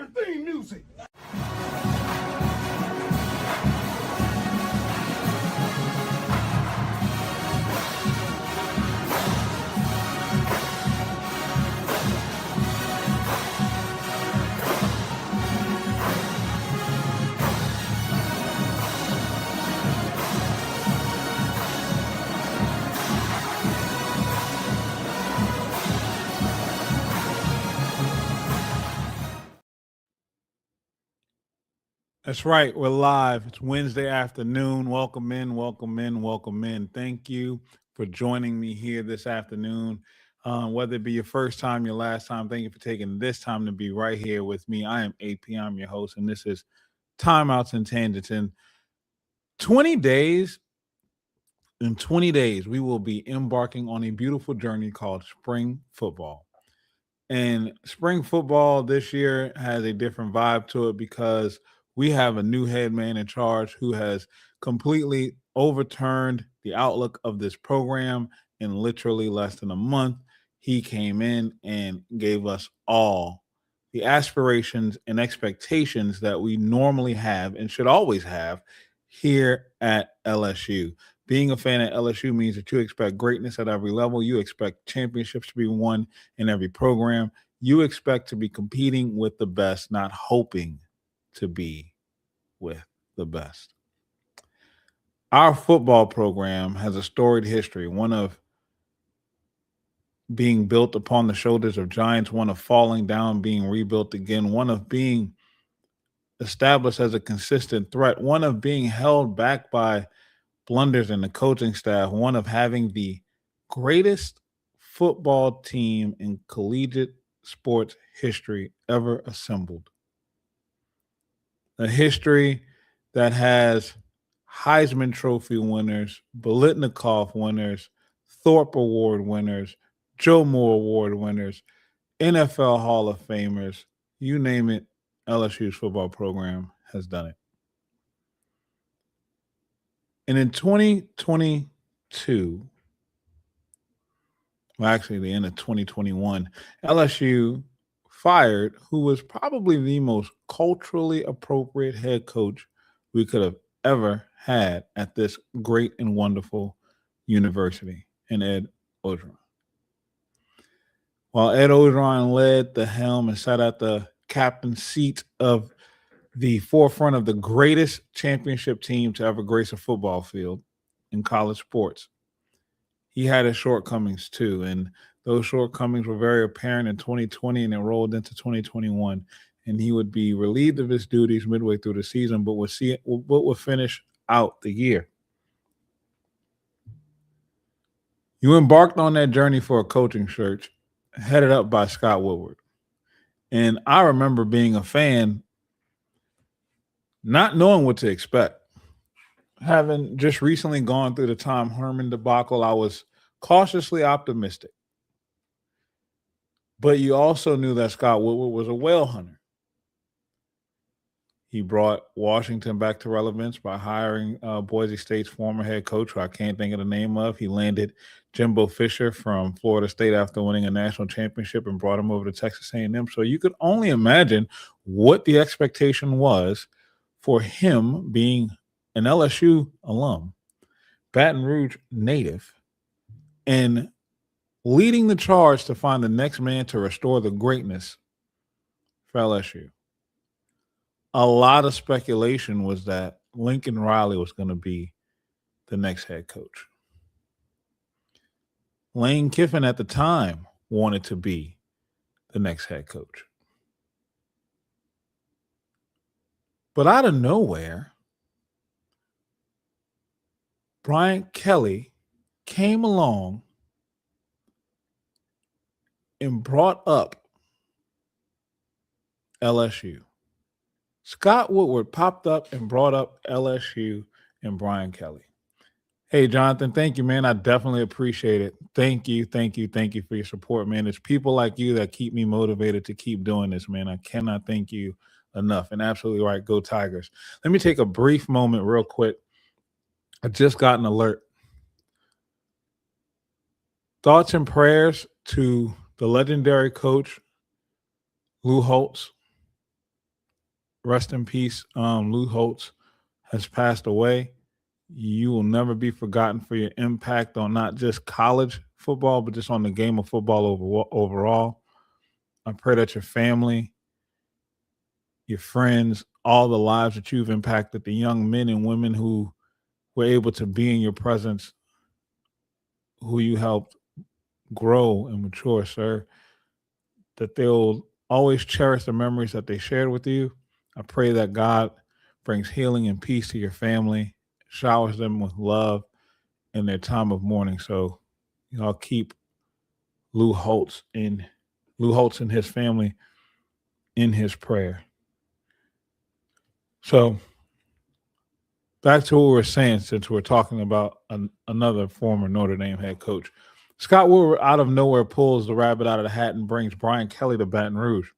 Turn the theme music. That's right. We're live. It's Wednesday afternoon. Welcome in, welcome in, welcome in. Thank you for joining me here this afternoon. Whether it be your first time, your last time, thank you for taking this time to be right here with me. I am AP. I'm your host, and this is Timeouts and Tangents. In 20 days, in 20 days, we will be embarking on a beautiful journey called spring football. And spring football this year has a different vibe to it because we have a new head man in charge who has completely overturned the outlook of this program in literally less than a month. He came in and gave us all the aspirations and expectations that we normally have and should always have here at LSU. Being a fan at LSU means that you expect greatness at every level. You expect championships to be won in every program. You expect to be competing with the best, not hoping to be with the best. Our football program has a storied history, one of being built upon the shoulders of giants, one of falling down, being rebuilt again, one of being established as a consistent threat, one of being held back by blunders in the coaching staff, one of having the greatest football team in collegiate sports history ever assembled. A history that has Heisman Trophy winners, Biletnikoff winners, Thorpe Award winners, Joe Moore Award winners, NFL Hall of Famers, you name it, LSU's football program has done it. And in 2022, well, actually, the end of 2021, LSU fired who was probably the most culturally appropriate head coach we could have ever had at this great and wonderful university, in Ed Orgeron. While Ed Orgeron led the helm and sat at the captain's seat of the forefront of the greatest championship team to ever grace a football field in college sports, he had his shortcomings too. And those shortcomings were very apparent in 2020 and it rolled into 2021. And he would be relieved of his duties midway through the season, but would finish out the year. You embarked on that journey for a coaching search headed up by Scott Woodward. And I remember being a fan, not knowing what to expect. Having just recently gone through the Tom Herman debacle, I was cautiously optimistic. But you also knew that Scott Woodward was a whale hunter. He brought Washington back to relevance by hiring Boise State's former head coach, who I can't think of the name of. He landed Jimbo Fisher from Florida State after winning a national championship and brought him over to Texas A&M. So you could only imagine what the expectation was for him being an LSU alum, Baton Rouge native, and leading the charge to find the next man to restore the greatness for LSU. A lot of speculation was that Lincoln Riley was going to be the next head coach. Lane Kiffin at the time wanted to be the next head coach. But out of nowhere, Brian Kelly came along and brought up LSU. Scott Woodward popped up and brought up LSU and Brian Kelly. Hey, Jonathan, thank you, man. I definitely appreciate it. Thank you for your support, man. It's people like you that keep me motivated to keep doing this, man. I cannot thank you enough. And absolutely right, go Tigers. Let me take a brief moment real quick. I just got an alert. Thoughts and prayers to the legendary coach, Lou Holtz. rest in peace. Lou Holtz has passed away. You will never be forgotten for your impact on not just college football, but just on the game of football overall. I pray that your family, your friends, all the lives that you've impacted, the young men and women who were able to be in your presence, who you helped grow and mature, sir, that they'll always cherish the memories that they shared with you. I pray that God brings healing and peace to your family, showers them with love in their time of mourning. So y'all keep Lou Holtz in Lou Holtz and his family in his prayer. So back to what we were saying, since we're talking about another former Notre Dame head coach. Scott Woodward out of nowhere pulls the rabbit out of the hat and brings Brian Kelly to Baton Rouge.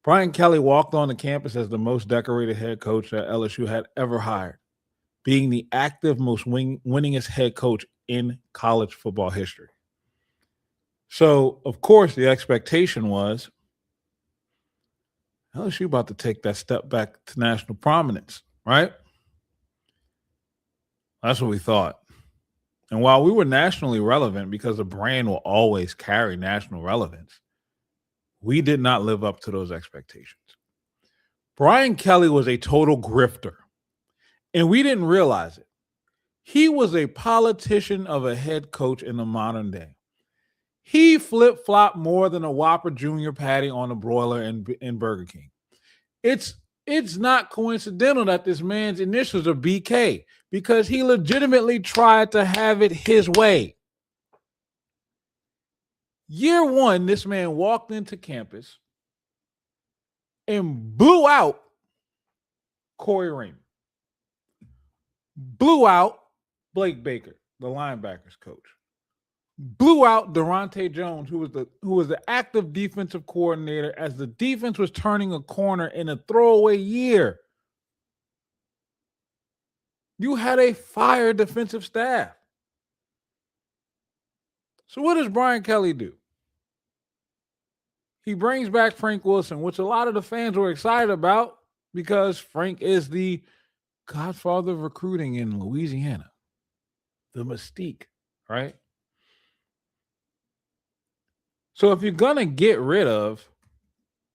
Brian Kelly walked on the campus as the most decorated head coach that LSU had ever hired, being the active, most winningest head coach in college football history. So, of course, the expectation was LSU about to take that step back to national prominence, right? That's what we thought. And while we were nationally relevant because the brand will always carry national relevance, we did not live up to those expectations. Brian Kelly was a total grifter, and we didn't realize it. He was a politician of a head coach in the modern day. He flip-flopped more than a Whopper Jr. patty on a broiler in Burger King. It's not coincidental that this man's initials are BK because he legitimately tried to have it his way. Year one, this man walked into campus and blew out Corey Raymond. Blew out Blake Baker, the linebackers coach. Blew out Durante Jones, who was the active defensive coordinator as the defense was turning a corner in a throwaway year. You had a fire defensive staff. So what does Brian Kelly do? He brings back Frank Wilson, which a lot of the fans were excited about because Frank is the godfather of recruiting in Louisiana. The mystique, right? So if you're going to get rid of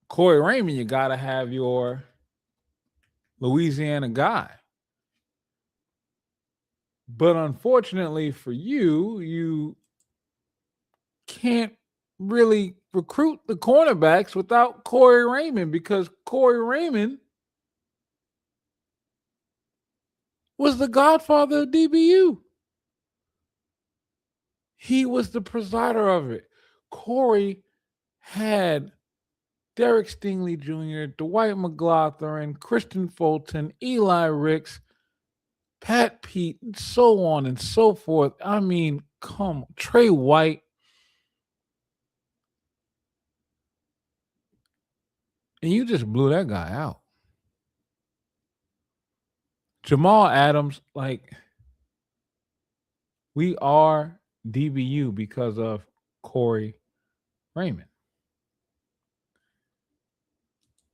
Corey Raymond, you got to have your Louisiana guy. But unfortunately for you, you can't really recruit the cornerbacks without Corey Raymond because Corey Raymond was the godfather of DBU. He was the presider of it. Corey had Derek Stingley Jr., Dwight McGlothern, Christian Fulton, Eli Ricks, Pat Pete, and so on and so forth. I mean, come on, Trey White. And you just blew that guy out. Jamal Adams, like, we are DBU because of Corey Raymond.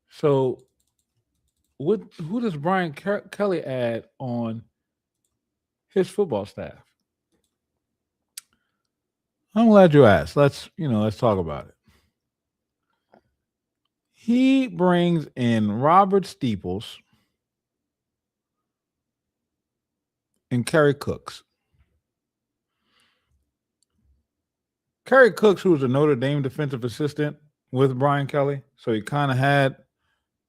So, who does Brian Kelly add on his football staff? I'm glad you asked. Let's talk about it. He brings in Robert Steeples and Kerry Cooks. Kerry Cooks, who was a Notre Dame defensive assistant with Brian Kelly, so he kind of had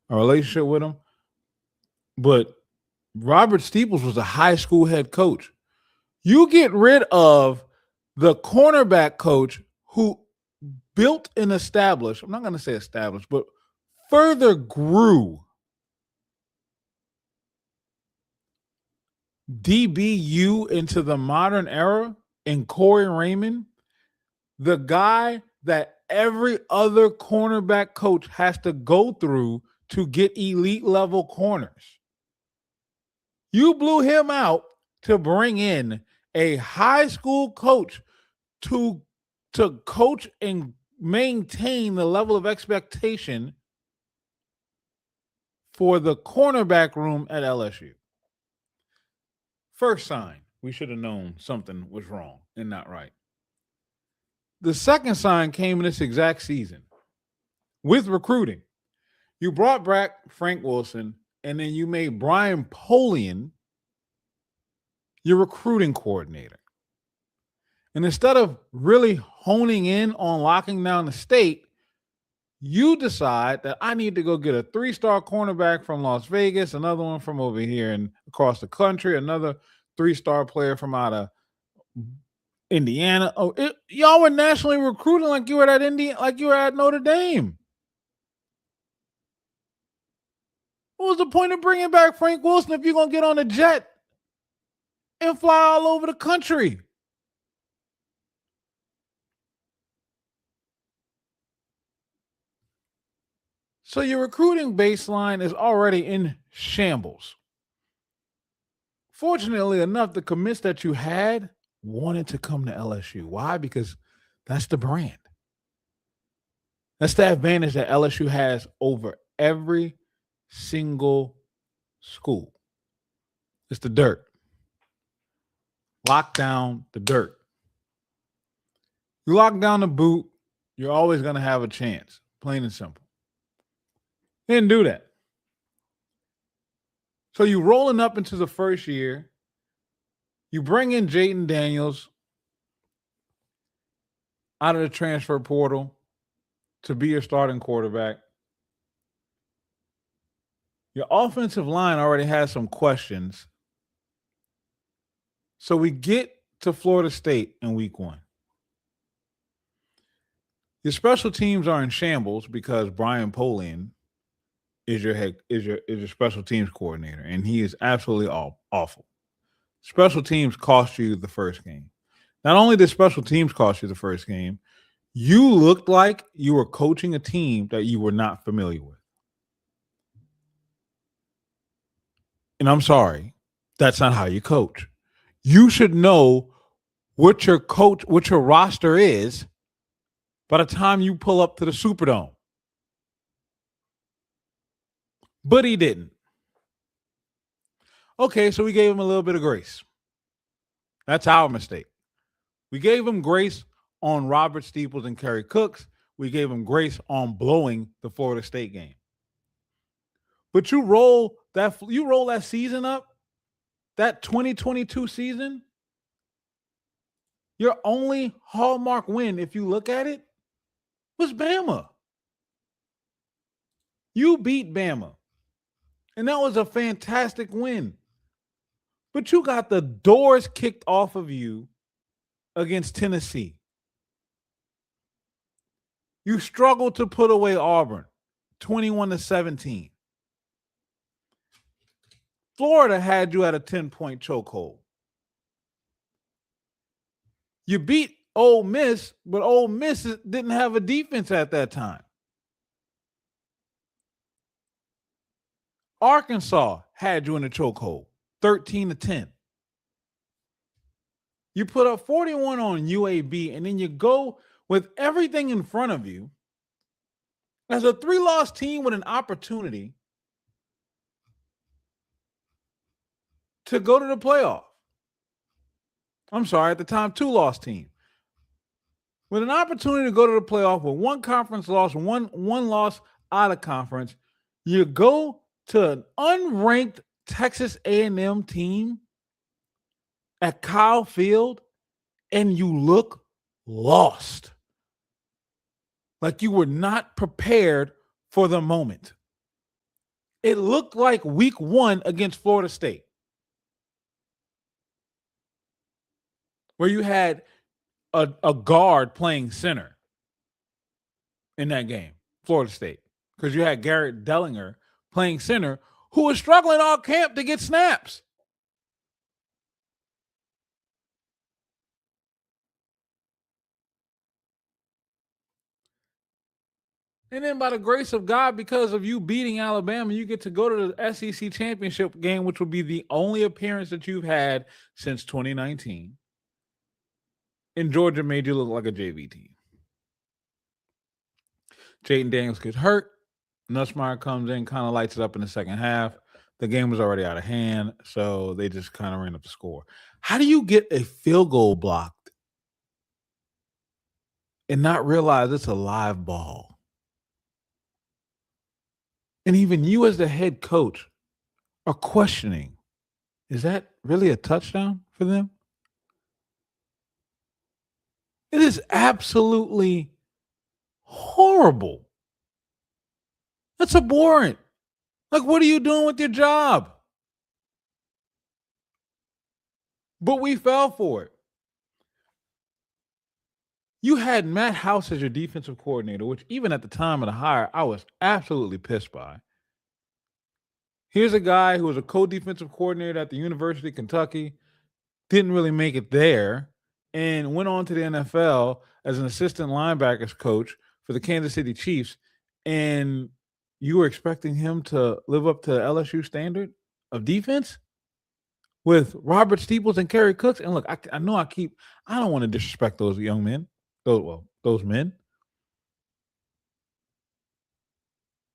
a relationship with him. But Robert Steeples was a high school head coach. You get rid of the cornerback coach who built and established, I'm not going to say established, but further grew DBU into the modern era in Corey Raymond, the guy that every other cornerback coach has to go through to get elite level corners. You blew him out to bring in a high school coach to coach and maintain the level of expectation for the cornerback room at LSU. First sign, we should have known something was wrong and not right. The second sign came in this exact season with recruiting. You brought back Frank Wilson, and then you made Brian Polian your recruiting coordinator. And instead of really honing in on locking down the state, you decide that I need to go get a 3-star cornerback from Las Vegas, another one from over here and across the country, another 3-star player from out of Indiana. Y'all were nationally recruiting like you were at like you were at Notre Dame. What was the point of bringing back Frank Wilson if you're going to get on a jet and fly all over the country? So your recruiting baseline is already in shambles. Fortunately enough, the commits that you had wanted to come to LSU. Why? Because that's the brand. That's the advantage that LSU has over every single school. It's the dirt. Lock down the dirt. You lock down the boot, you're always going to have a chance. Plain and simple. Didn't do that. So you rolling up into the first year, you bring in Jayden Daniels out of the transfer portal to be your starting quarterback. Your offensive line already has some questions. So we get to Florida State in week 1. Your special teams are in shambles because Brian Polian is your special teams coordinator, and he is absolutely awful. Special teams cost you the first game. Not only did special teams cost you the first game, you looked like you were coaching a team that you were not familiar with. And I'm sorry, that's not how you coach. You should know what your roster is by the time you pull up to the Superdome. But he didn't. Okay, so we gave him a little bit of grace. That's our mistake. We gave him grace on Robert Steeples and Kerry Cooks. We gave him grace on blowing the Florida State game. But you roll that season up, that 2022 season, your only hallmark win, if you look at it, was Bama. You beat Bama. And that was a fantastic win. But you got the doors kicked off of you against Tennessee. You struggled to put away Auburn, 21-17. Florida had you at a 10-point chokehold. You beat Ole Miss, but Ole Miss didn't have a defense at that time. Arkansas had you in a chokehold, 13-10. You put up 41 on UAB, and then you go with everything in front of you as a 3-loss team with an opportunity to go to the playoff. I'm sorry, at the time, 2-loss team. With an opportunity to go to the playoff with one conference loss, one loss out of conference, you go to an unranked Texas A&M team at Kyle Field, and you look lost. Like you were not prepared for the moment. It looked like week 1 against Florida State, where you had a guard playing center in that game, Florida State, because you had Garrett Dellinger playing center, who was struggling all camp to get snaps. And then by the grace of God, because of you beating Alabama, you get to go to the SEC championship game, which will be the only appearance that you've had since 2019. And Georgia made you look like a JV team. Jayden Daniels gets hurt. Nussmeier comes in, kind of lights it up in the second half. The game was already out of hand, so they just kind of ran up the score. How do you get a field goal blocked and not realize it's a live ball? And even you, as the head coach, are questioning, is that really a touchdown for them? It is absolutely horrible. That's abhorrent. Like, what are you doing with your job? But we fell for it. You had Matt House as your defensive coordinator, which even at the time of the hire, I was absolutely pissed by. Here's a guy who was a co-defensive coordinator at the University of Kentucky, didn't really make it there, and went on to the NFL as an assistant linebackers coach for the Kansas City Chiefs. And you were expecting him to live up to LSU standard of defense with Robert Steeples and Kerry Cooks. And look, I know I don't want to disrespect those young men, those men.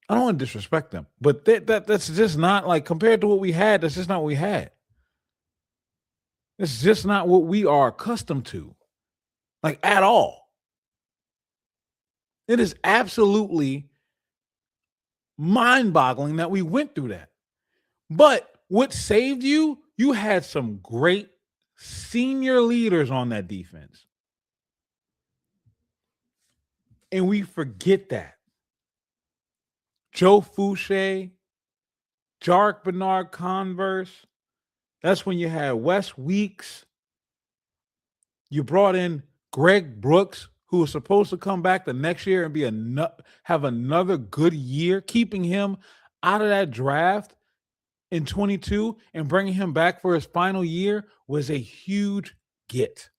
I don't want to disrespect them, but that's just not, like, compared to what we had. That's just not what we had. It's just not what we are accustomed to, like, at all. It is absolutely mind-boggling that we went through that. But what saved you? You had some great senior leaders on that defense, and we forget that. Joe Fouché, Jarek Bernard Converse. That's when you had Wes Weeks. You brought in Greg Brooks, who was supposed to come back the next year and have another good year. Keeping him out of that draft in 22 and bringing him back for his final year was a huge get.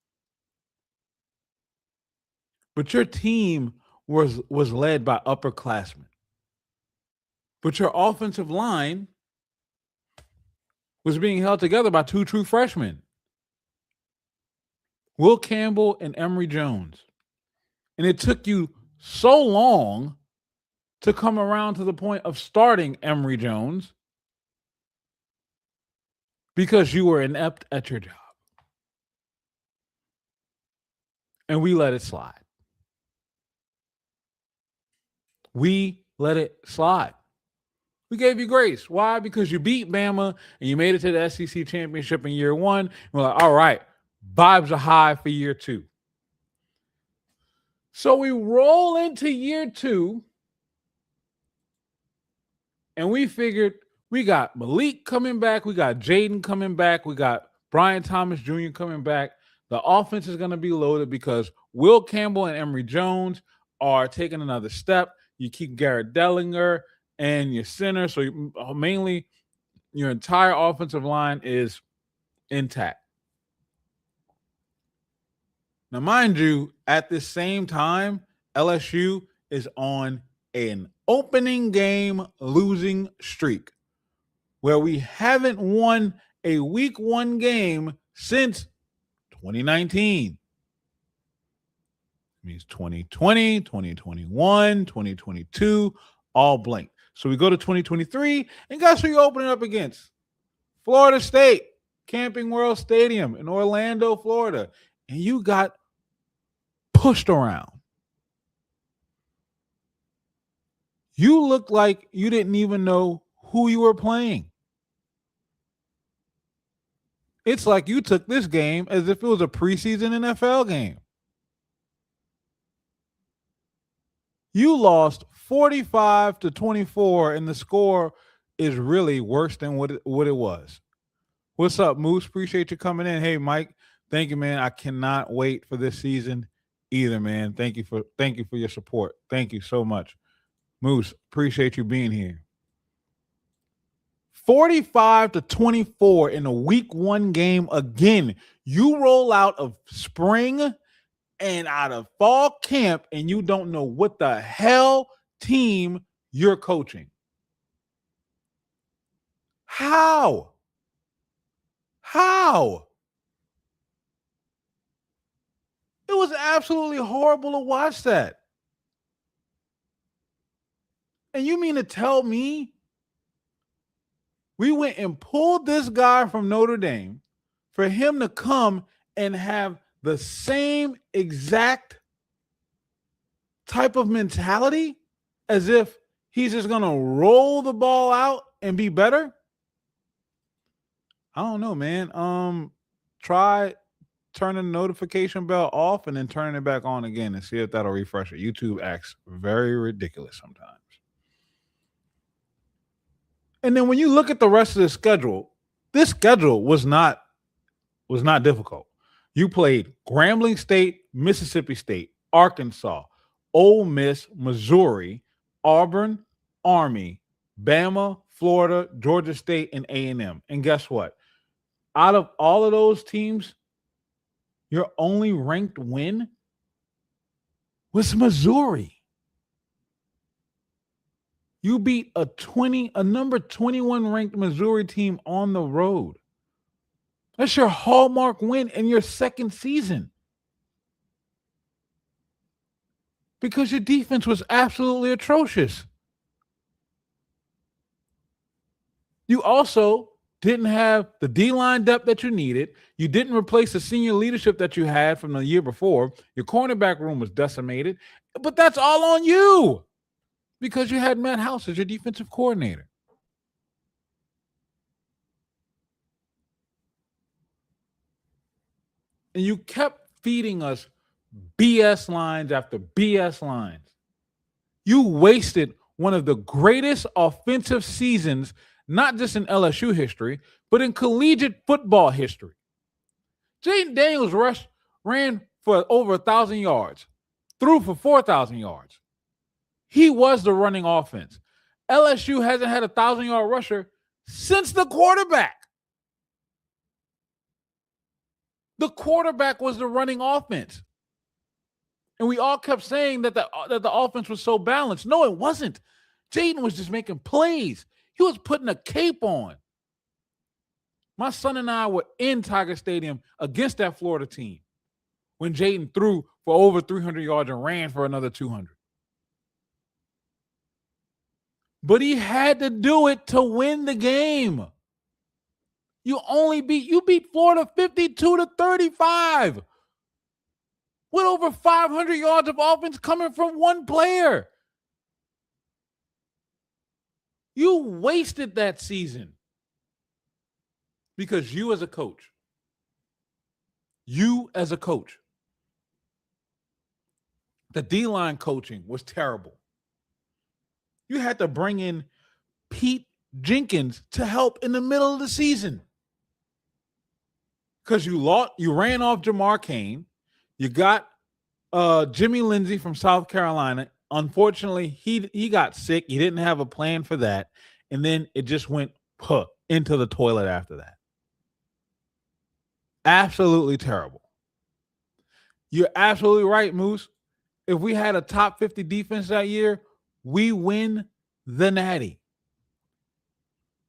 But your team was led by upperclassmen. But your offensive line was being held together by two true freshmen, Will Campbell and Emory Jones. And it took you so long to come around to the point of starting Emory Jones because you were inept at your job. And we let it slide. We let it slide. We gave you grace. Why? Because you beat Bama and you made it to the SEC championship in year one. We're like, all right, vibes are high for year two. So we roll into year two, and we figured we got Malik coming back, we got Jaden coming back, we got Brian Thomas Jr. coming back. The offense is going to be loaded because Will Campbell and Emory Jones are taking another step. You keep Garrett Dellinger and your center, so mainly your entire offensive line is intact. Now, mind you, at the same time, LSU is on an opening game losing streak where we haven't won a week one game since 2019. It means 2020, 2021, 2022, all blank. So we go to 2023, and guess who you're opening up against? Florida State, Camping World Stadium in Orlando, Florida. And you got pushed around. You looked like you didn't even know who you were playing. It's like you took this game as if it was a preseason NFL game. You lost 45-24, and the score is really worse than what it was. What's up, Moose? Appreciate you coming in. Hey, Mike, thank you, man. I cannot wait for this season either, man. Thank you for your support. Thank you so much. Moose, appreciate you being here. 45-24 in a week one game again. You roll out of spring and out of fall camp, and you don't know what the hell team you're coaching. How? It was absolutely horrible to watch that. And you mean to tell me we went and pulled this guy from Notre Dame for him to come and have the same exact type of mentality as if he's just going to roll the ball out and be better? I don't know, man. Try turning the notification bell off and then turning it back on again and see if that'll refresh it. YouTube acts very ridiculous sometimes. And then when you look at the rest of the schedule, this schedule was not difficult. You played Grambling State, Mississippi State, Arkansas, Ole Miss, Missouri, Auburn, Army, Bama, Florida, Georgia State, and A&M. And guess what? Out of all of those teams, your only ranked win was Missouri. You beat a number 21 ranked Missouri team on the road. That's your hallmark win in your second season. Because your defense was absolutely atrocious. You also didn't have the D-line depth that you needed. You didn't replace the senior leadership that you had from the year before. Your cornerback room was decimated. But that's all on you because you had Matt House as your defensive coordinator. And you kept feeding us BS lines after BS lines. You wasted one of the greatest offensive seasons, not just in LSU history, but in collegiate football history. Jayden Daniels ran for over 1,000 yards, threw for 4,000 yards. He was the running offense. LSU hasn't had a 1,000-yard rusher since the quarterback. The quarterback was the running offense. And we all kept saying that the offense was so balanced. No, it wasn't. Jayden was just making plays. He was putting a cape on. My son and I were in Tiger Stadium against that Florida team when Jayden threw for over 300 yards and ran for another 200. But he had to do it to win the game. You beat Florida 52-35 with over 500 yards of offense coming from one player. You wasted that season because you as a coach, the D-line coaching was terrible. You had to bring in Pete Jenkins to help in the middle of the season because you ran off Jamar Cain. You got Jimmy Lindsey from South Carolina. Unfortunately, he got sick. He didn't have a plan for that. And then it just went into the toilet after that. Absolutely terrible. You're absolutely right, Moose. If we had a top 50 defense that year, we win the Natty.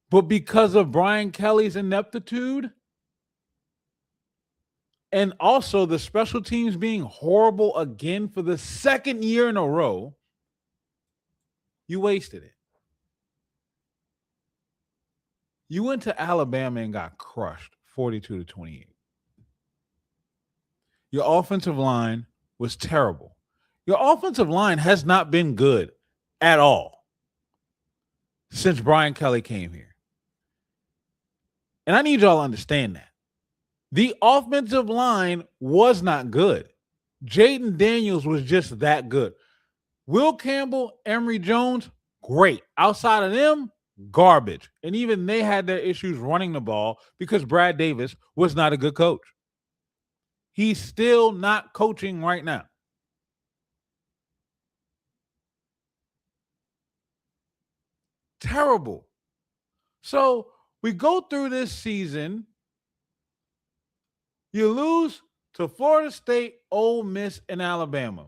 But because of Brian Kelly's ineptitude and also the special teams being horrible again for the second year in a row, you wasted it. You went to Alabama and got crushed 42-28. Your offensive line was terrible. Your offensive line has not been good at all since Brian Kelly came here. And I need y'all to understand that. The offensive line was not good. Jayden Daniels was just that good. Will Campbell, Emory Jones, great. Outside of them, garbage. And even they had their issues running the ball because Brad Davis was not a good coach. He's still not coaching right now. Terrible. So we go through this season. You lose to Florida State, Ole Miss, and Alabama.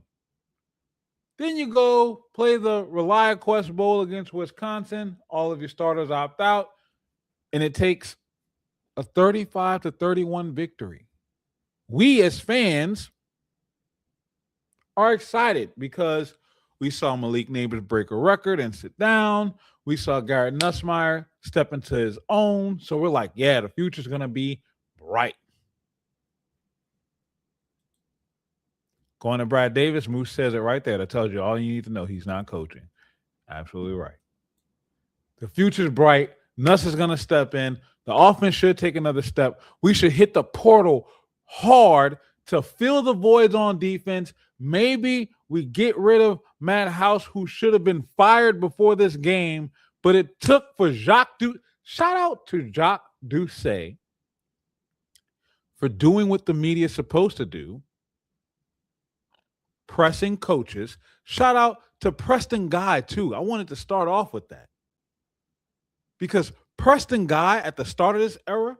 Then you go play the ReliaQuest Bowl against Wisconsin. All of your starters opt out, and it takes a 35-31 victory. We as fans are excited because We saw Malik Neighbors break a record and sit down. We saw Garrett Nussmeier step into his own. So we're like, yeah, the future's going to be bright. Going to Brad Davis, Moose says it right there. That tells you all you need to know. He's not coaching. Absolutely right. The future's bright. Nuss is going to step in. The offense should take another step. We should hit the portal hard to fill the voids on defense. Maybe we get rid of Matt House, who should have been fired before this game, but it took for Jacques Doucet. Shout out to Jacques Doucet for doing what the media is supposed to do, pressing coaches. Shout out to Preston Guy, too. I wanted to start off with that. Because Preston Guy, at the start of this era,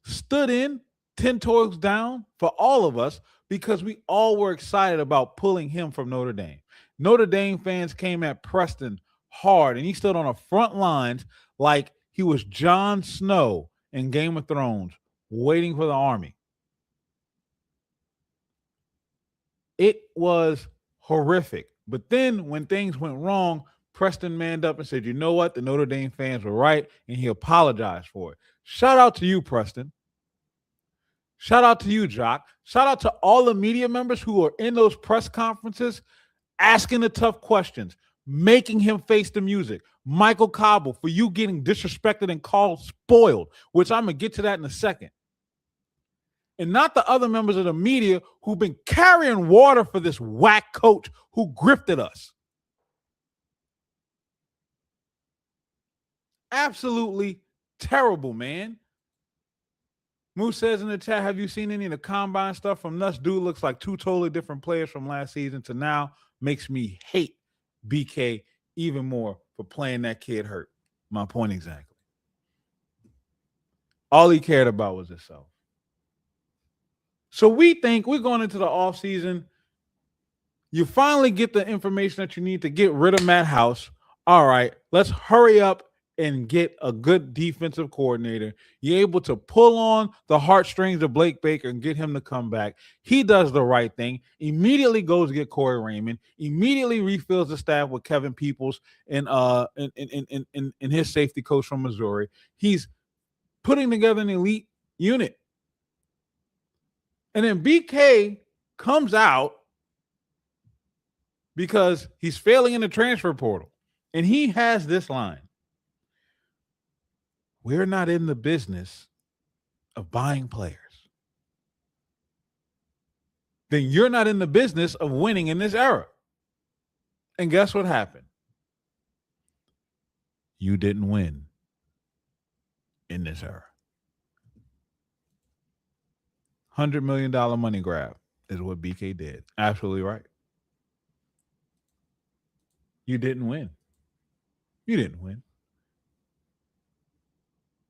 stood in 10 toes down for all of us because we all were excited about pulling him from Notre Dame. Notre Dame fans came at Preston hard, and he stood on the front lines like he was Jon Snow in Game of Thrones, waiting for the army. It was horrific. But then when things went wrong, Preston manned up and said, you know what? The Notre Dame fans were right, and he apologized for it. Shout out to you, Preston. Shout out to you, Jock. Shout out to all the media members who are in those press conferences asking the tough questions, making him face the music. Michael Cobble, for you getting disrespected and called spoiled, which I'm going to get to that in a second. And not the other members of the media who've been carrying water for this whack coach who grifted us. Absolutely terrible, man. Moose says in the chat, have you seen any of the combine stuff from Nuss? Dude looks like two totally different players from last season to now. Makes me hate BK even more for playing that kid hurt. My point exactly. All he cared about was himself. So we think we're going into the offseason. You finally get the information that you need to get rid of Matt House. All right, let's hurry up and get a good defensive coordinator. You're able to pull on the heartstrings of Blake Baker and get him to come back. He does the right thing. Immediately goes to get Corey Raymond. Immediately refills the staff with Kevin Peoples and his safety coach from Missouri. He's putting together an elite unit. And then BK comes out because he's failing in the transfer portal. And he has this line. We're not in the business of buying players. Then you're not in the business of winning in this era. And guess what happened? You didn't win in this era. $100 million money grab is what BK did. Absolutely right. You didn't win. You didn't win.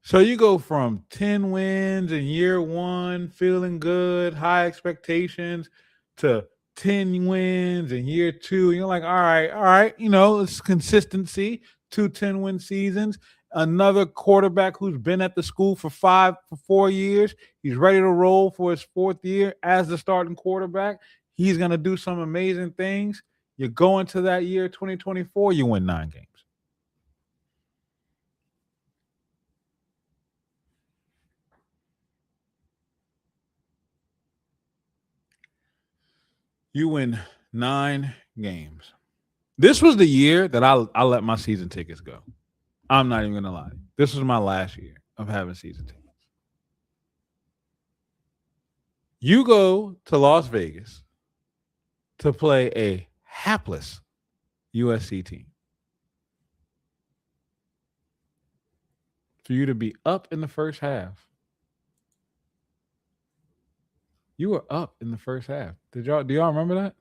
So you go from 10 wins in year one, feeling good, high expectations, to 10 wins in year two. You're like, all right. You know, it's consistency, 2 10-win seasons. Another quarterback who's been at the school for 4 years. He's ready to roll for his 4th year as the starting quarterback. He's going to do some amazing things. You go into that year, 2024, you win 9 games. You win 9 games. This was the year that I let my season tickets go. I'm not even going to lie. This was my last year of having season tickets. You go to Las Vegas to play a hapless USC team. For you to be up in the first half. You were up in the first half. Do y'all remember that?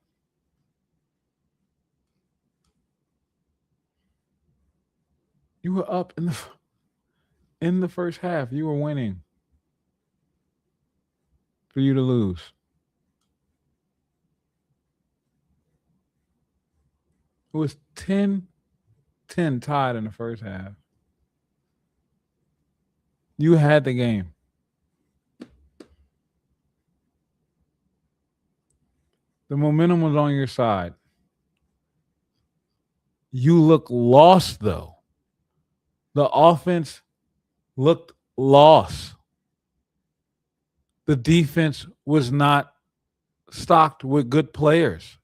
You were up in the first half. You were winning. For you to lose. It was 10-10 tied in the first half. You had the game. The momentum was on your side. You look lost, though. The offense looked lost. The defense was not stocked with good players.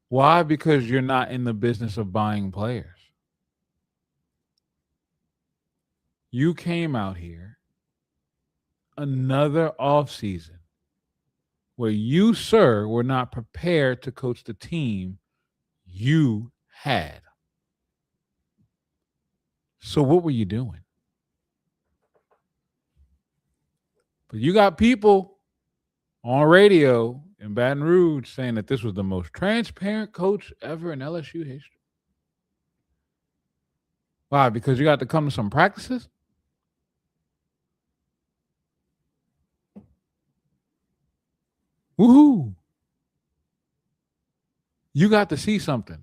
Why? Because you're not in the business of buying players. You came out here another offseason where you, sir, were not prepared to coach the team you had. So what were you doing? But you got people on radio in Baton Rouge saying that this was the most transparent coach ever in LSU history. Why? Because you got to come to some practices? Woohoo! You got to see something.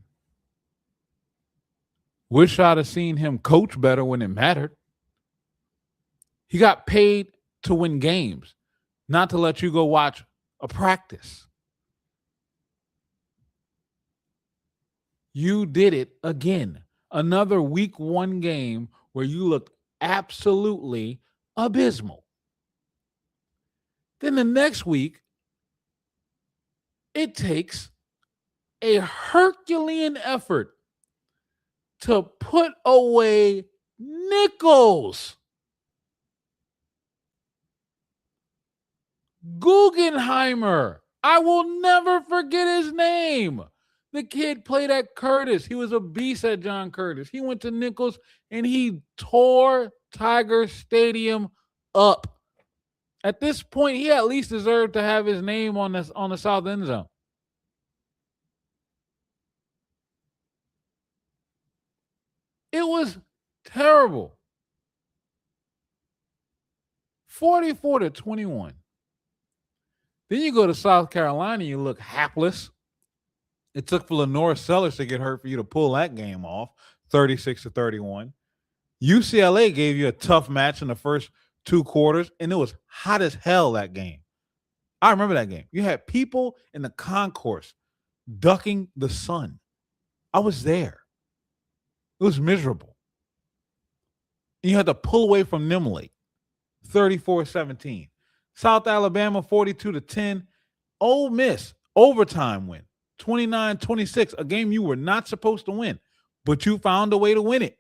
Wish I'd have seen him coach better when it mattered. He got paid to win games, not to let you go watch a practice. You did it again. Another week 1 game where you looked absolutely abysmal. Then the next week, it takes a Herculean effort to put away Nichols. Guggenheimer. I will never forget his name. The kid played at Curtis. He was a beast at John Curtis. He went to Nichols and he tore Tiger Stadium up. At this point, he at least deserved to have his name on the south end zone. It was terrible. 44-21. Then you go to South Carolina, you look hapless. It took for Lenore Sellers to get hurt for you to pull that game off, 36-31. UCLA gave you a tough match in the first 2 quarters, and it was hot as hell that game. I remember that game. You had people in the concourse ducking the sun. I was there. It was miserable. And you had to pull away from Nimley, 34-17. South Alabama, 42-10. Ole Miss, overtime win, 29-26, a game you were not supposed to win, but you found a way to win it.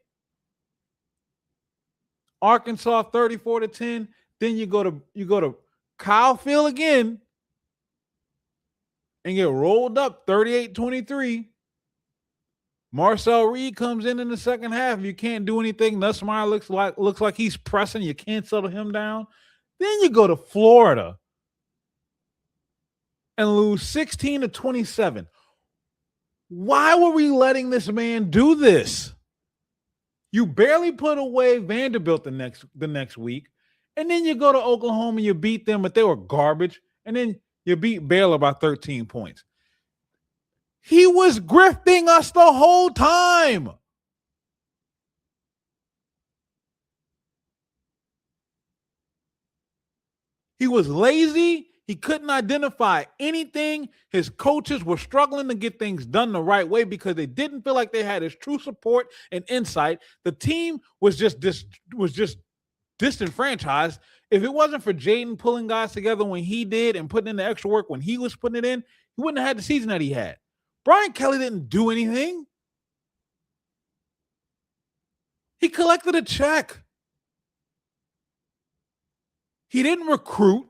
Arkansas, 34-10. Then you go to Kyle Field again and get rolled up 38-23. Marcel Reed comes in the second half. You can't do anything. Nussmeier looks like he's pressing. You can't settle him down. Then you go to Florida and lose 16-27. Why were we letting this man do this? You barely put away Vanderbilt the next week, and then you go to Oklahoma and you beat them, but they were garbage, and then you beat Baylor by 13 points. He was grifting us the whole time. He was lazy. He couldn't identify anything. His coaches were struggling to get things done the right way because they didn't feel like they had his true support and insight. The team was just disenfranchised. If it wasn't for Jaden pulling guys together when he did and putting in the extra work when he was putting it in, he wouldn't have had the season that he had. Brian Kelly didn't do anything. He collected a check. He didn't recruit.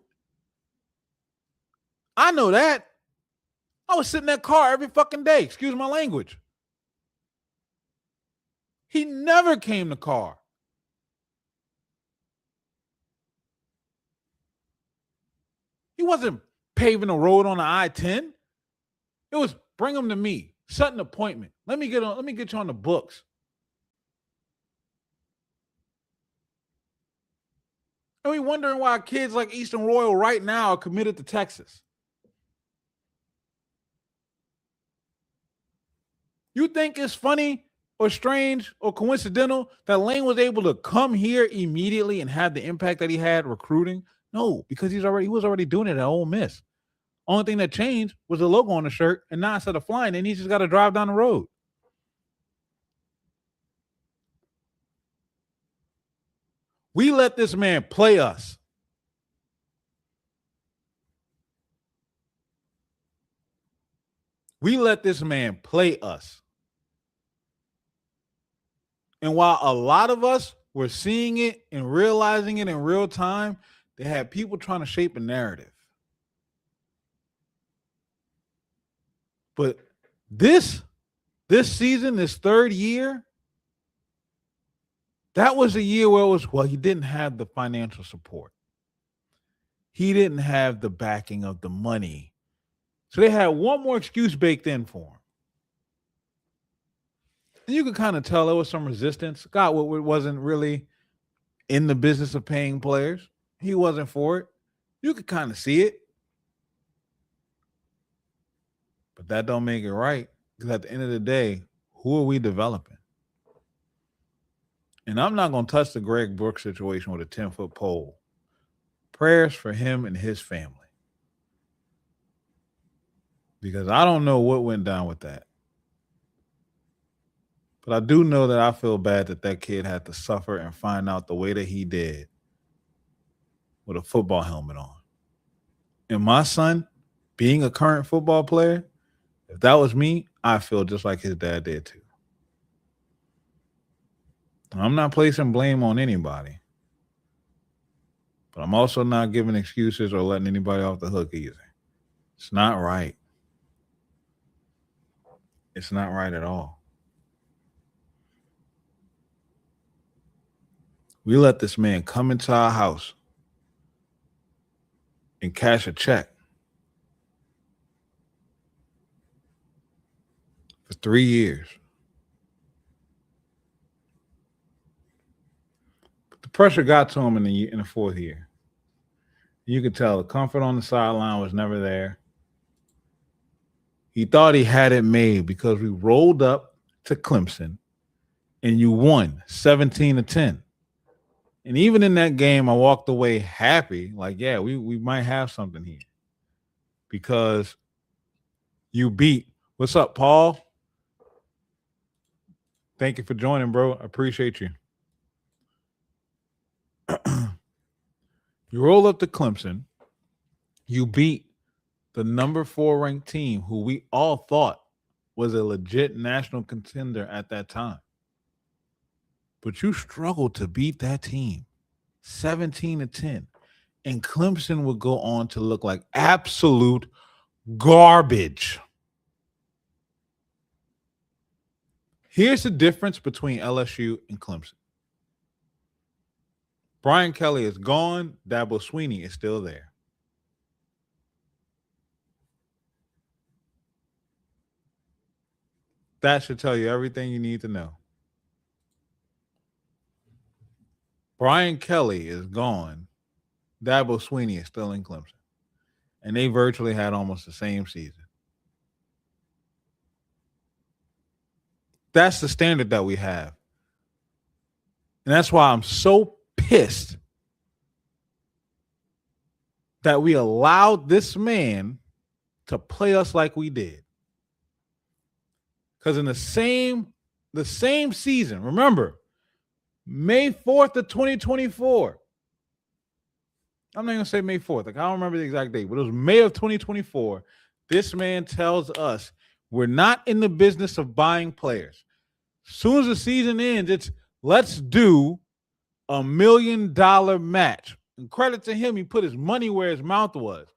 I know that. I was sitting in that car every fucking day. Excuse my language. He never came to car. He wasn't paving a road on the I-10. It was bring them to me. Set an appointment. Let me get you on the books. And we wondering why kids like Eastern Royal right now are committed to Texas. You think it's funny or strange or coincidental that Lane was able to come here immediately and have the impact that he had recruiting? No, because he was already doing it at Ole Miss. Only thing that changed was the logo on the shirt, and now instead of flying in, he just got to drive down the road. We let this man play us. We let this man play us. And while a lot of us were seeing it and realizing it in real time, they had people trying to shape a narrative. But this season, this third year, that was a year where it was, well, he didn't have the financial support. He didn't have the backing of the money. So they had one more excuse baked in for him. And you could kind of tell there was some resistance. Scott Woodward wasn't really in the business of paying players. He wasn't for it. You could kind of see it. But that don't make it right. Because at the end of the day, who are we developing? And I'm not going to touch the Greg Brooks situation with a 10-foot pole. Prayers for him and his family. Because I don't know what went down with that. But I do know that I feel bad that that kid had to suffer and find out the way that he did with a football helmet on. And my son, being a current football player, if that was me, I feel just like his dad did too. I'm not placing blame on anybody. But I'm also not giving excuses or letting anybody off the hook either. It's not right. It's not right at all. We let this man come into our house and cash a check for 3 years. But the pressure got to him in the fourth year. You could tell the comfort on the sideline was never there. He thought he had it made because we rolled up to Clemson and you won 17-10. And even in that game, I walked away happy. Like, yeah, we might have something here. Because you beat. What's up, Paul? Thank you for joining, bro. I appreciate you. You roll up to Clemson. You beat the number 4 ranked team who we all thought was a legit national contender at that time. But you struggled to beat that team 17-10. And Clemson would go on to look like absolute garbage. Here's the difference between LSU and Clemson. Brian Kelly is gone. Dabo Swinney is still there. That should tell you everything you need to know. Brian Kelly is gone. Dabo Swinney is still in Clemson. And they virtually had almost the same season. That's the standard that we have. And that's why I'm so pissed that we allowed this man to play us like we did. Because in the same season, remember, May 4th of 2024. I'm not going to say May 4th. Like, I don't remember the exact date, but it was May of 2024. This man tells us we're not in the business of buying players. As soon as the season ends, it's let's do $1 million match. And credit to him, he put his money where his mouth was.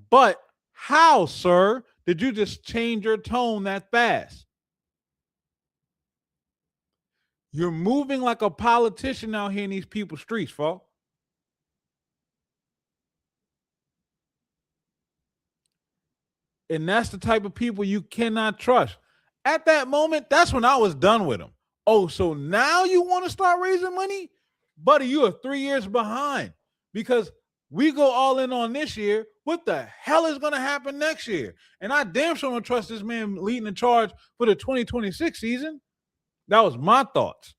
But how, sir, did you just change your tone that fast? You're moving like a politician out here in these people's streets, folks. And that's the type of people you cannot trust. At that moment, that's when I was done with him. Oh, so now you want to start raising money? Buddy, you are 3 years behind because we go all in on this year. What the hell is going to happen next year? And I damn sure don't trust this man leading the charge for the 2026 season. That was my thoughts.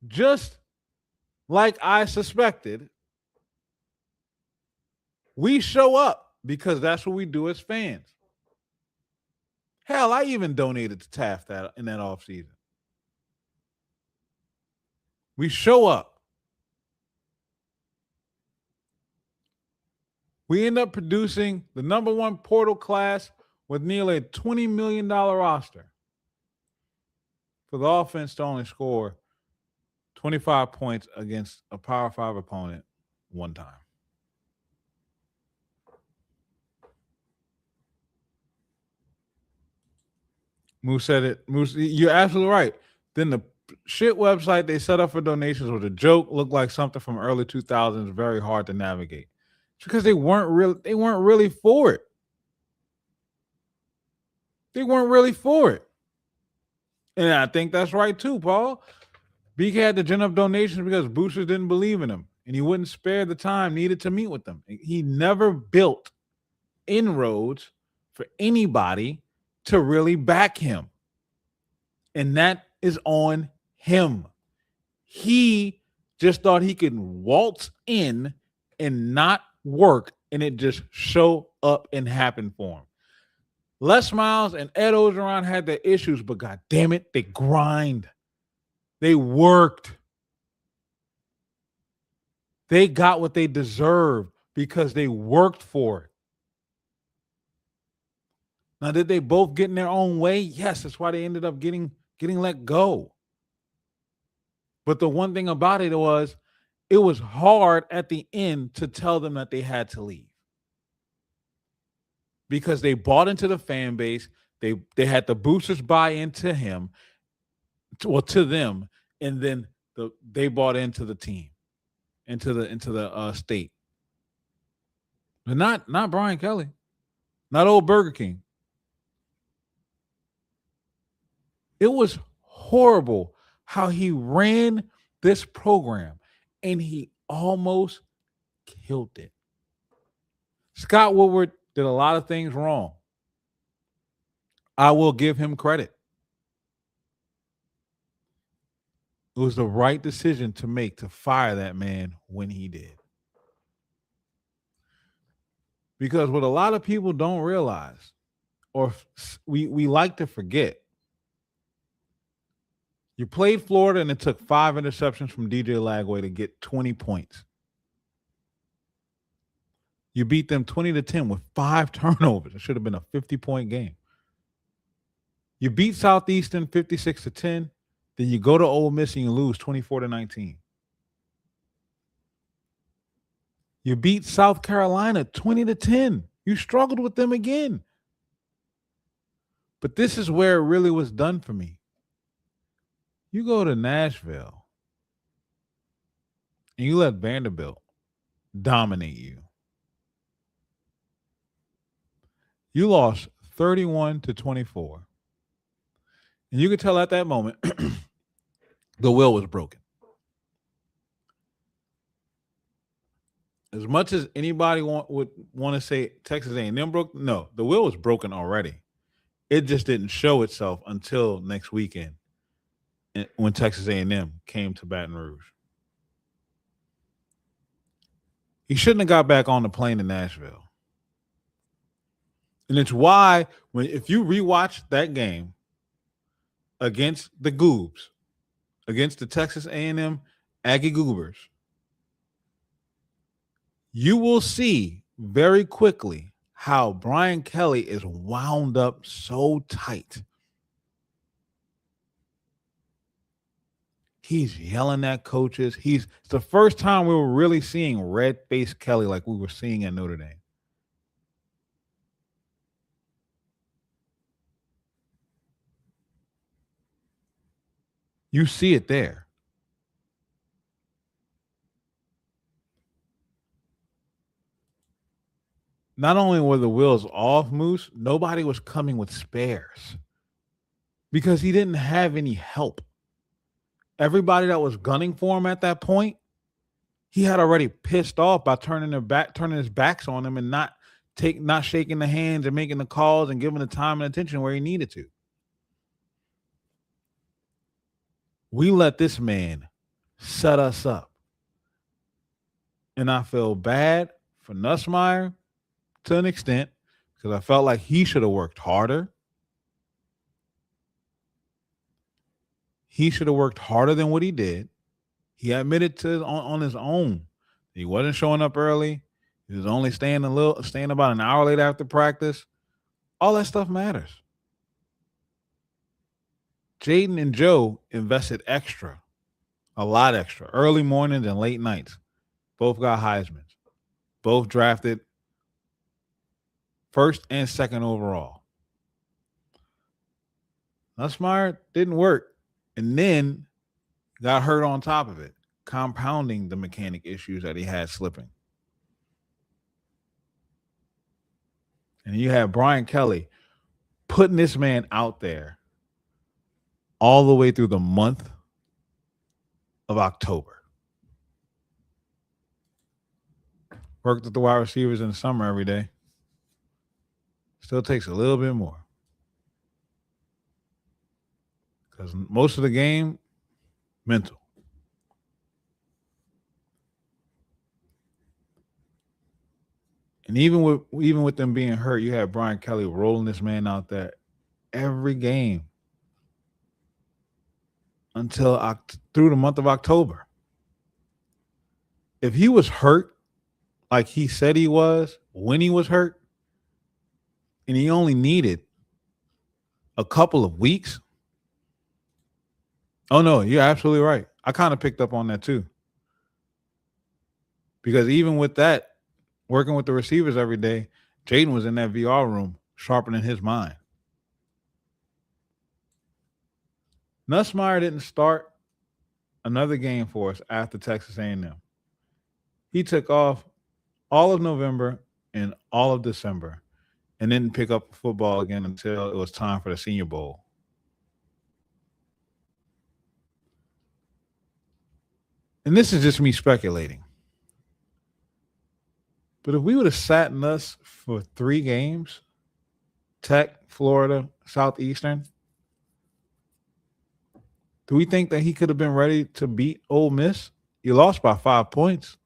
Just like I suspected, we show up because that's what we do as fans. Hell, I even donated to Taft that in that offseason. We show up. We end up producing the number one portal class with nearly a $20 million roster. For the offense to only score 25 points against a Power 5 opponent one time. Moose said it. Moose, you're absolutely right. Then the shit website they set up for donations was a joke, looked like something from early 2000s, very hard to navigate. It's because they weren't really for it. They weren't really for it. And I think that's right too, Paul. BK had to gen up donations because boosters didn't believe in him, and he wouldn't spare the time needed to meet with them. He never built inroads for anybody to really back him. And that is on him. He just thought he could waltz in and not work, and it just show up and happen for him. Les Miles and Ed Ogeron had their issues, but god damn it, they grind. They worked. They got what they deserved because they worked for it. Now, did they both get in their own way? Yes, that's why they ended up getting let go. But the one thing about it was hard at the end to tell them that they had to leave. Because they bought into the fan base. They had the boosters buy into him, to them, and then they bought into the team, into the state. But not Brian Kelly, not old Burger King. It was horrible how he ran this program, and he almost killed it. Scott Woodward did a lot of things wrong. I will give him credit. It was the right decision to make to fire that man when he did. Because what a lot of people don't realize, or we like to forget, you played Florida and it took 5 interceptions from DJ Lagway to get 20 points. You beat them 20-10 with 5 turnovers. It should have been a 50-point game. You beat Southeastern 56-10. Then you go to Ole Miss and you lose 24-19. You beat South Carolina 20-10. You struggled with them again. But this is where it really was done for me. You go to Nashville and you let Vanderbilt dominate you. You lost 31-24. And you could tell at that moment the will was broken. As much as anybody would want to say Texas A&M broke, no, the will was broken already. It just didn't show itself until next weekend when Texas A&M came to Baton Rouge. He shouldn't have got back on the plane to Nashville. And it's why if you rewatch that game against the Goobs, against the Texas A&M Aggie Goobers, you will see very quickly how Brian Kelly is wound up so tight. He's yelling at coaches. It's the first time we were really seeing red-faced Kelly like we were seeing at Notre Dame. You see it there. Not only were the wheels off Moose, nobody was coming with spares because he didn't have any help. Everybody that was gunning for him at that point, he had already pissed off by turning his backs on him and not shaking the hands and making the calls and giving the time and attention where he needed to. We let this man set us up. And I feel bad for Nussmeier to an extent because I felt like he should have worked harder. he should have worked harder than what he did. He admitted to on his own. He wasn't showing up early. He was only staying about an hour late after practice. All that stuff matters. Jaden and Joe invested extra, a lot extra, early mornings and late nights. Both got Heismans. Both drafted first and second overall. Nussmeier didn't work, and then got hurt on top of it, compounding the mechanic issues that he had slipping. And you have Brian Kelly putting this man out there all the way through the month of October. Worked with the wide receivers in the summer every day. Still takes a little bit more. Because most of the game, mental. And even with them being hurt, you had Brian Kelly rolling this man out there every game until through the month of October. If he was hurt like he said he was when he was hurt, and he only needed a couple of weeks. Oh, no, you're absolutely right. I kind of picked up on that too. Because even with that, working with the receivers every day, Jaden was in that VR room sharpening his mind. Nussmeier didn't start another game for us after Texas A&M. He took off all of November and all of December and didn't pick up football again until it was time for the Senior Bowl. And this is just me speculating. But if we would have sat Nuss for 3 games, Tech, Florida, Southeastern, do we think that he could have been ready to beat Ole Miss? You lost by 5 points.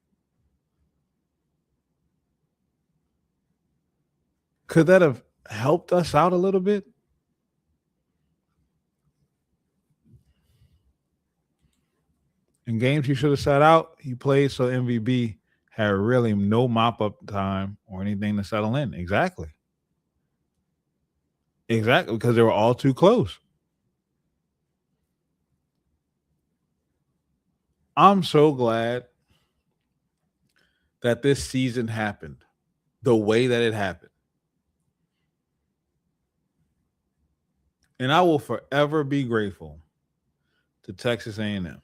Could that have helped us out a little bit? In games he should have sat out, he played so MVB had really no mop-up time or anything to settle in. Exactly, because they were all too close. I'm so glad that this season happened the way that it happened. And I will forever be grateful to Texas A&M.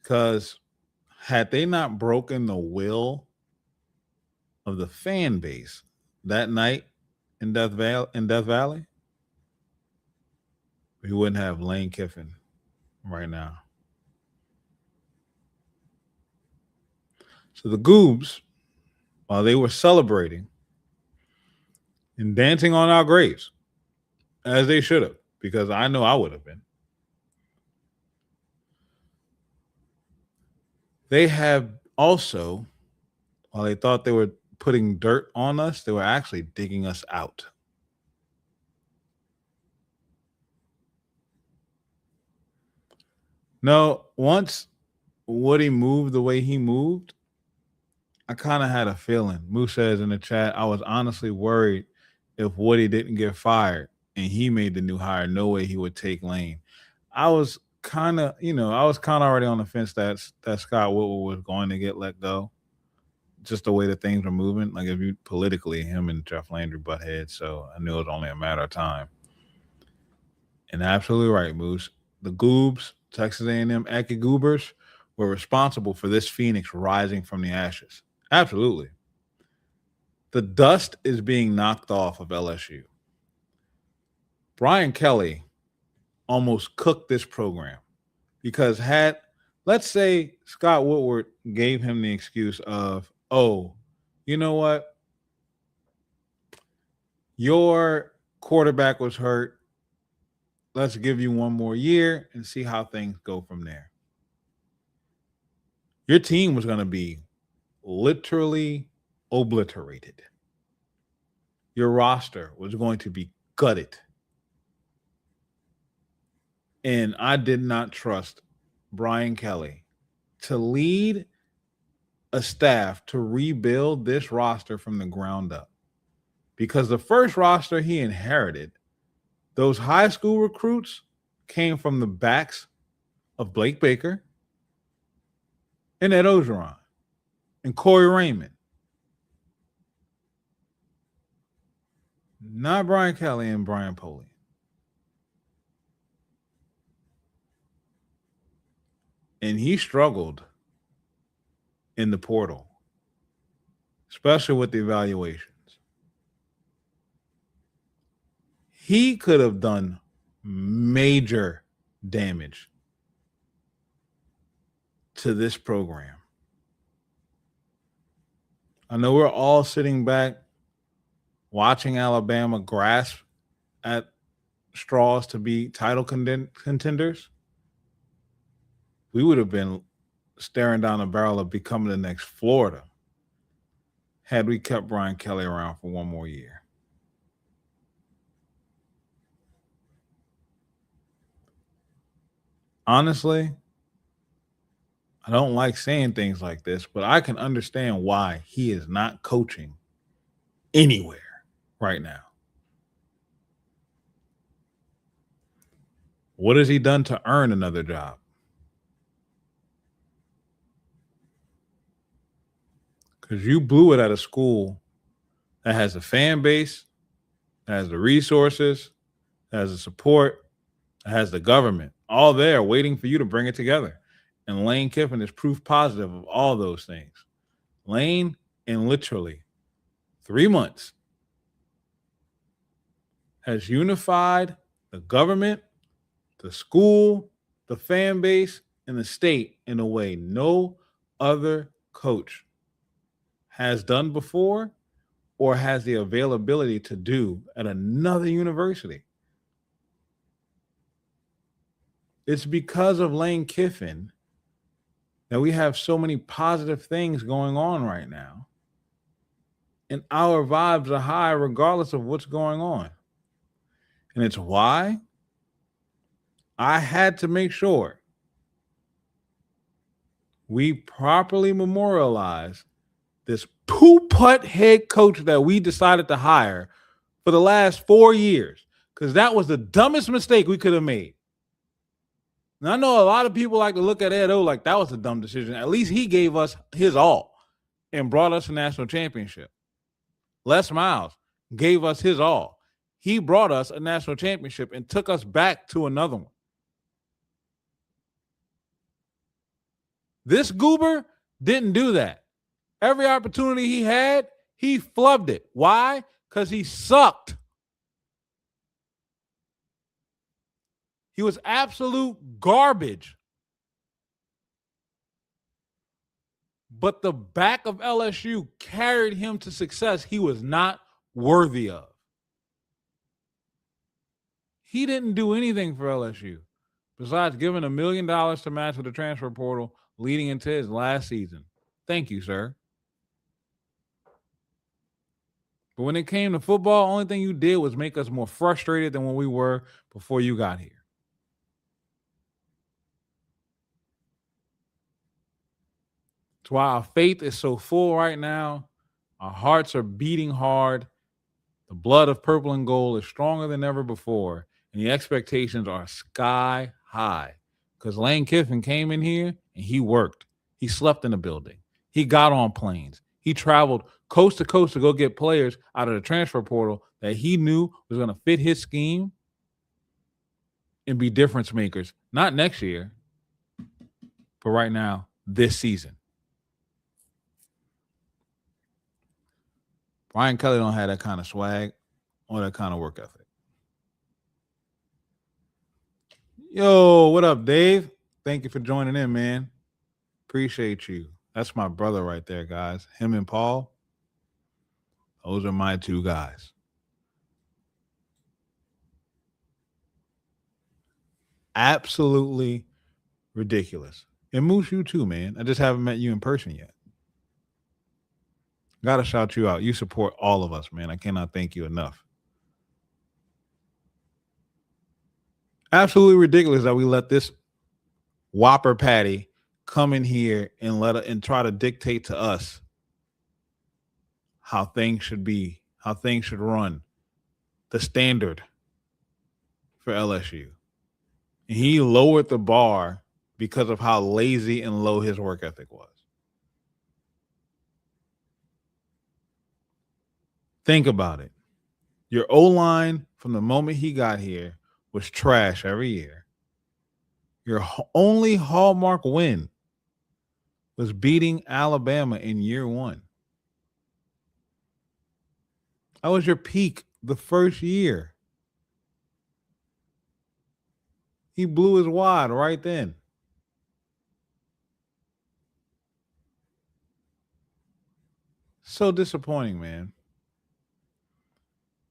Because had they not broken the will of the fan base that night in Death Valley, we wouldn't have Lane Kiffin right now. So the Goobs, while they were celebrating and dancing on our graves, as they should have, because I know I would have been, they have also, while they thought they were putting dirt on us, they were actually digging us out. No, once Woody moved the way he moved, I kind of had a feeling. Moose says in the chat, I was honestly worried if Woody didn't get fired and he made the new hire, no way he would take Lane. I was kind of already on the fence that Scott Woodward was going to get let go. Just the way that things were moving. Like if you politically, him and Jeff Landry butt heads, so I knew it was only a matter of time. And absolutely right, Moose. The Goobs, Texas A&M Eki Goobers, were responsible for this Phoenix rising from the ashes. Absolutely. The dust is being knocked off of LSU. Brian Kelly almost cooked this program because let's say Scott Woodward gave him the excuse of, oh, you know what? Your quarterback was hurt. Let's give you one more year and see how things go from there. Your team was going to be literally obliterated. Your roster was going to be gutted. And I did not trust Brian Kelly to lead a staff to rebuild this roster from the ground up. Because the first roster he inherited, those high school recruits came from the backs of Blake Baker and Ed Ogeron and Corey Raymond. Not Brian Kelly and Brian Polian. And he struggled in the portal, especially with the evaluations. He could have done major damage to this program. I know we're all sitting back watching Alabama grasp at straws to be title contenders. We would have been staring down the barrel of becoming the next Florida had we kept Brian Kelly around for one more year. Honestly, I don't like saying things like this, but I can understand why he is not coaching anywhere right now. What has he done to earn another job? Because you blew it at a school that has a fan base, that has the resources, that has the support, that has the government, all there waiting for you to bring it together. And Lane Kiffin is proof positive of all those things. Lane, in literally 3 months, has unified the government, the school, the fan base, and the state in a way no other coach has done before or has the availability to do at another university. It's because of Lane Kiffin that we have so many positive things going on right now. And our vibes are high regardless of what's going on. And it's why I had to make sure we properly memorialize this poo-putt head coach that we decided to hire for the last 4 years, because that was the dumbest mistake we could have made. And I know a lot of people like to look at Ed O like that was a dumb decision. At least he gave us his all and brought us a national championship. Les Miles gave us his all. He brought us a national championship and took us back to another one. This goober didn't do that. Every opportunity he had, he flubbed it. Why? Because he sucked. He was absolute garbage. But the back of LSU carried him to success he was not worthy of. He didn't do anything for LSU besides giving $1 million to match with the transfer portal leading into his last season. Thank you, sir. But when it came to football, only thing you did was make us more frustrated than when we were before you got here. That's why our faith is so full right now. Our hearts are beating hard. The blood of purple and gold is stronger than ever before. And the expectations are sky high. Because Lane Kiffin came in here and he worked. He slept in the building. He got on planes. He traveled coast to coast to go get players out of the transfer portal that he knew was going to fit his scheme and be difference makers. Not next year, but right now, this season. Brian Kelly don't have that kind of swag or that kind of work ethic. Yo, what up, Dave? Thank you for joining in, man. Appreciate you. That's my brother right there, guys. Him and Paul, those are my two guys. Absolutely ridiculous. And Moose, you too, man. I just haven't met you in person yet. Got to shout you out. You support all of us, man. I cannot thank you enough. Absolutely ridiculous that we let this whopper patty come in here and try to dictate to us how things should be, how things should run, the standard for LSU. And he lowered the bar because of how lazy and low his work ethic was. Think about it. Your O-line from the moment he got here was trash every year. Your only hallmark win was beating Alabama in year one. That was your peak the first year. He blew his wad right then. So disappointing, man.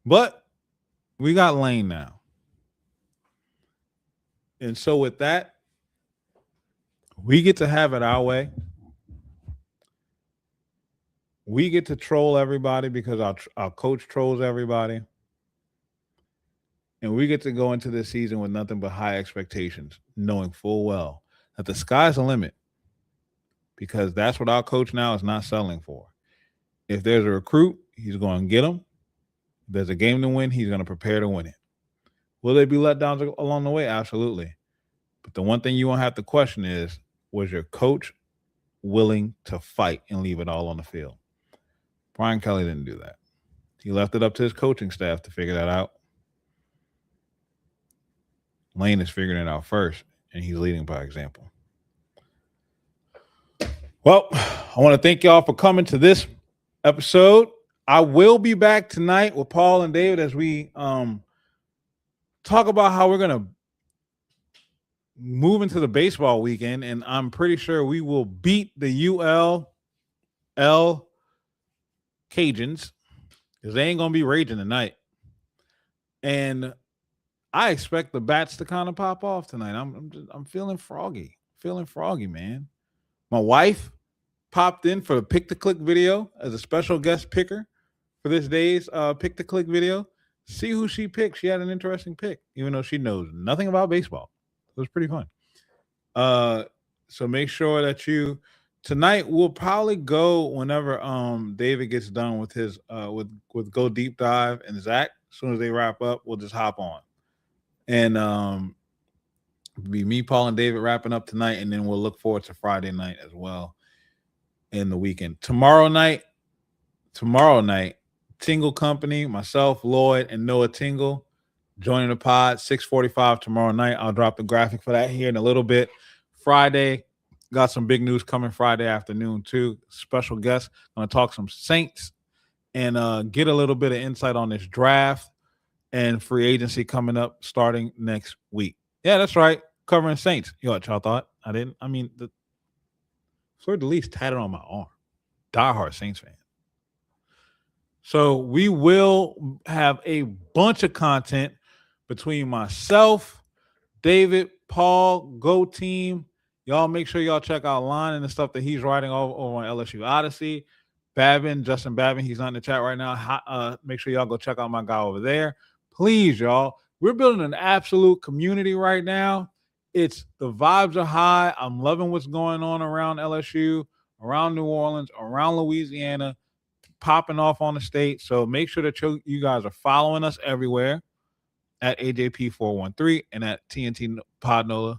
But we got Lane now. And so with that, we get to have it our way. We get to troll everybody because our coach trolls everybody. And we get to go into this season with nothing but high expectations, knowing full well that the sky's the limit, because that's what our coach now is not settling for. If there's a recruit, he's going to get them. If there's a game to win, he's going to prepare to win it. Will there be letdowns along the way? Absolutely. But the one thing you won't have to question is, was your coach willing to fight and leave it all on the field? Brian Kelly didn't do that. He left it up to his coaching staff to figure that out. Lane is figuring it out first, and he's leading by example. Well, I want to thank y'all for coming to this episode. I will be back tonight with Paul and David as we talk about how we're going to move into the baseball weekend, and I'm pretty sure we will beat the ULL Cajuns because they ain't going to be raging tonight. And I expect the bats to kind of pop off tonight. I'm feeling froggy. Man. My wife popped in for a pick to click video as a special guest picker for this day's pick to click video. See who she picked. She had an interesting pick, even though she knows nothing about baseball. It was pretty fun. So make sure that tonight we'll probably go whenever David gets done with his with Go Deep Dive and Zach. As soon as they wrap up, we'll just hop on. And be me, Paul, and David wrapping up tonight, and then we'll look forward to Friday night as well in the weekend. Tomorrow night, Tingle Company, myself, Lloyd, and Noah Tingle joining the pod, 6:45 tomorrow night. I'll drop the graphic for that here in a little bit. Friday, got some big news coming Friday afternoon too. Special guest, going to talk some Saints and get a little bit of insight on this draft and free agency coming up starting next week. Yeah, that's right. Covering Saints. You know what y'all thought? I didn't. I mean, the Fleur de Lis tatted on my arm. Diehard Saints fan. So we will have a bunch of content between myself, David, Paul, Go Team. Y'all make sure y'all check out Lon and the stuff that he's writing over on LSU Odyssey. Justin Babin, he's not in the chat right now. Make sure y'all go check out my guy over there. Please, y'all. We're building an absolute community right now. The vibes are high. I'm loving what's going on around LSU, around New Orleans, around Louisiana, popping off on the state. So make sure that you guys are following us everywhere at AJP413 and at TNT Podnola.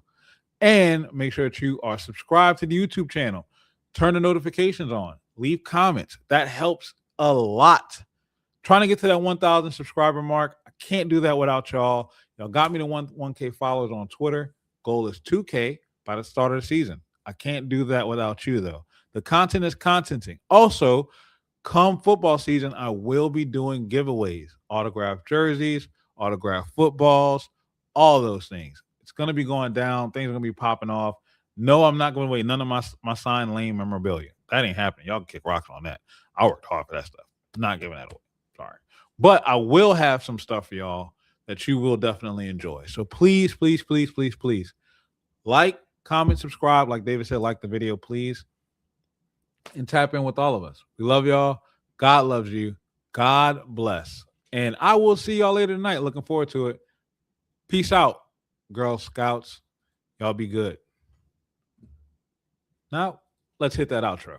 And make sure that you are subscribed to the YouTube channel. Turn the notifications on. Leave comments. That helps a lot. Trying to get to that 1,000 subscriber mark. I can't do that without y'all. Y'all got me to 1K followers on Twitter. Goal is 2K by the start of the season. I can't do that without you, though. The content is contenting. Also, come football season, I will be doing giveaways, autographed jerseys, autographed footballs, all those things. It's going to be going down. Things are going to be popping off. No, I'm not going to wait. None of my signed lame memorabilia. That ain't happening. Y'all can kick rocks on that. I worked hard for that stuff. Not giving that away. Sorry. But I will have some stuff for y'all that you will definitely enjoy. So please, please, please, please, please like, comment, subscribe. Like David said, like the video, please. And tap in with all of us. We love y'all. God loves you. God bless. And I will see y'all later tonight. Looking forward to it. Peace out. Girl Scouts, y'all be good. Now, let's hit that outro.